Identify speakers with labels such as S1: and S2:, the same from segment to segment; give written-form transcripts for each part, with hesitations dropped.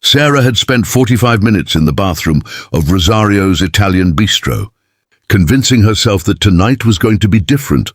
S1: Sarah had spent 45 minutes in the bathroom of Rosario's Italian bistro, convincing herself that tonight was going to be different.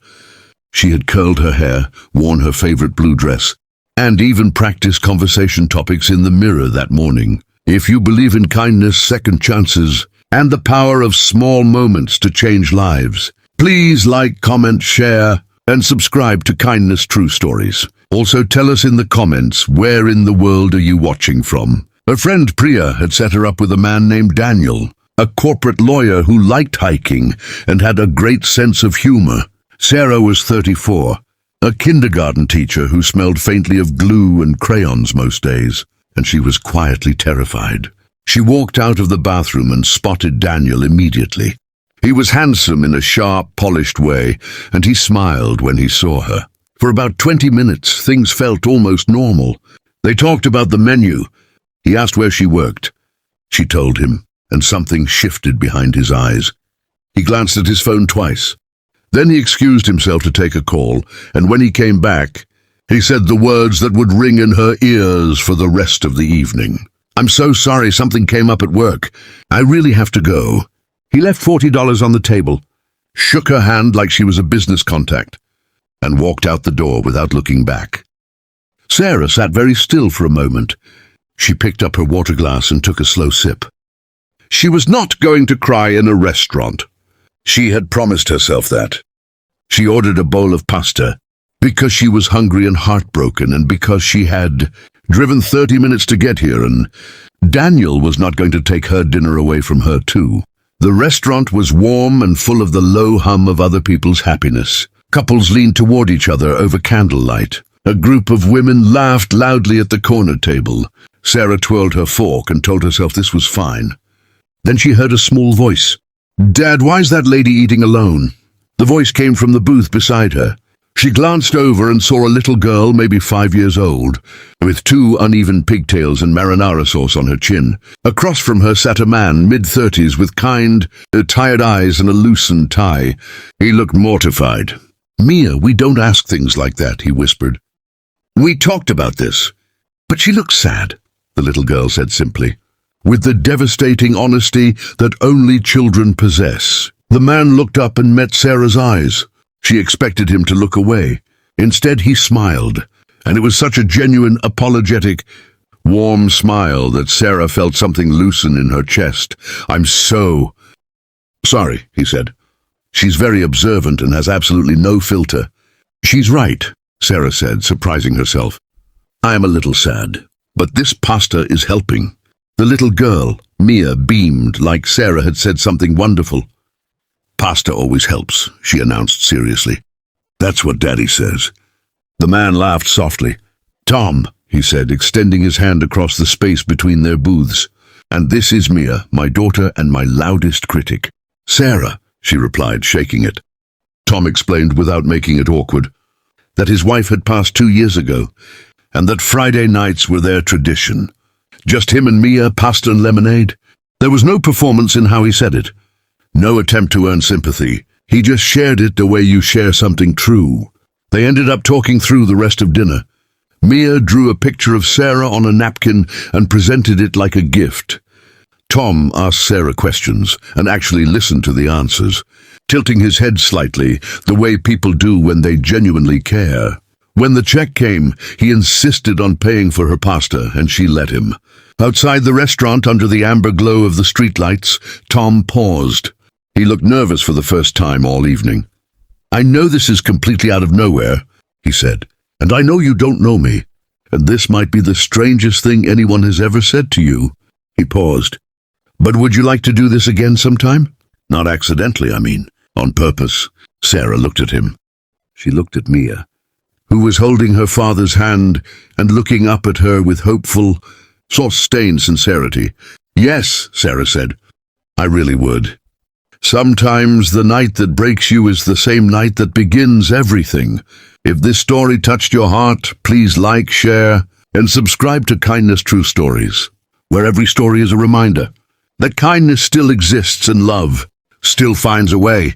S1: She had curled her hair, worn her favorite blue dress, and even practiced conversation topics in the mirror that morning. If you believe in kindness, second chances, and the power of small moments to change lives, please like, comment, share, and subscribe to Kindness True Stories. Also tell us in the comments, where in the world are you watching from? Her friend Priya had set her up with a man named Daniel, a corporate lawyer who liked hiking and had a great sense of humor. Sarah was 34, a kindergarten teacher who smelled faintly of glue and crayons most days, and she was quietly terrified. She walked out of the bathroom and spotted Daniel immediately. He was handsome in a sharp, polished way, and he smiled when he saw her. For about 20 minutes, things felt almost normal. They talked about the menu. He asked where she worked. She told him, and something shifted behind his eyes. He glanced at his phone twice. Then he excused himself to take a call, and when he came back, he said the words that would ring in her ears for the rest of the evening. "I'm so sorry, something came up at work. I really have to go." He left $40 on the table, shook her hand like she was a business contact, and walked out the door without looking back. Sarah sat very still for a moment. She picked up her water glass and took a slow sip. She was not going to cry in a restaurant. She had promised herself that. She ordered a bowl of pasta because she was hungry and heartbroken, and because she had driven 30 minutes to get here, and Daniel was not going to take her dinner away from her too. The restaurant was warm and full of the low hum of other people's happiness. Couples leaned toward each other over candlelight. A group of women laughed loudly at the corner table. Sarah twirled her fork and told herself this was fine. Then she heard a small voice. "Dad, why's that lady eating alone?" The voice came from the booth beside her. She glanced over and saw a little girl, maybe 5 years old, with 2 uneven pigtails and marinara sauce on her chin. Across from her sat a man, mid-30s, with kind, tired eyes and a loosened tie. He looked mortified. "Mia, we don't ask things like that," he whispered. "We talked about this." "But she looks sad," the little girl said simply, with the devastating honesty that only children possess. The man looked up and met Sarah's eyes. She expected him to look away. Instead, he smiled, and it was such a genuine, apologetic, warm smile that Sarah felt something loosen in her chest. "I'm so sorry," he said. "She's very observant and has absolutely no filter." "She's right," Sarah said, surprising herself. "I am a little sad, but this pasta is helping." The little girl, Mia, beamed like Sarah had said something wonderful. "Pasta always helps," she announced seriously. "That's what Daddy says." The man laughed softly. "Tom," he said, extending his hand across the space between their booths. "And this is Mia, my daughter and my loudest critic." "Sarah," she replied, shaking it. Tom explained without making it awkward that his wife had passed 2 years ago, and that Friday nights were their tradition. Just him and Mia, pasta and lemonade. There was no performance in how he said it. No attempt to earn sympathy. He just shared it the way you share something true. They ended up talking through the rest of dinner. Mia drew a picture of Sarah on a napkin and presented it like a gift. Tom asked Sarah questions and actually listened to the answers, tilting his head slightly, the way people do when they genuinely care. When the check came, he insisted on paying for her pasta, and she let him. Outside the restaurant, under the amber glow of the streetlights, Tom paused. He looked nervous for the first time all evening. "I know this is completely out of nowhere," he said, "and I know you don't know me, and this might be the strangest thing anyone has ever said to you." He paused. "But would you like to do this again sometime? Not accidentally, I mean, on purpose." Sarah looked at him. She looked at Mia, who was holding her father's hand and looking up at her with hopeful, sauce-stained sincerity. "Yes," Sarah said, "I really would. Sometimes the night that breaks you is the same night that begins everything. If this story touched your heart, please like, share, and subscribe to Kindness True Stories, where every story is a reminder that kindness still exists and love still finds a way.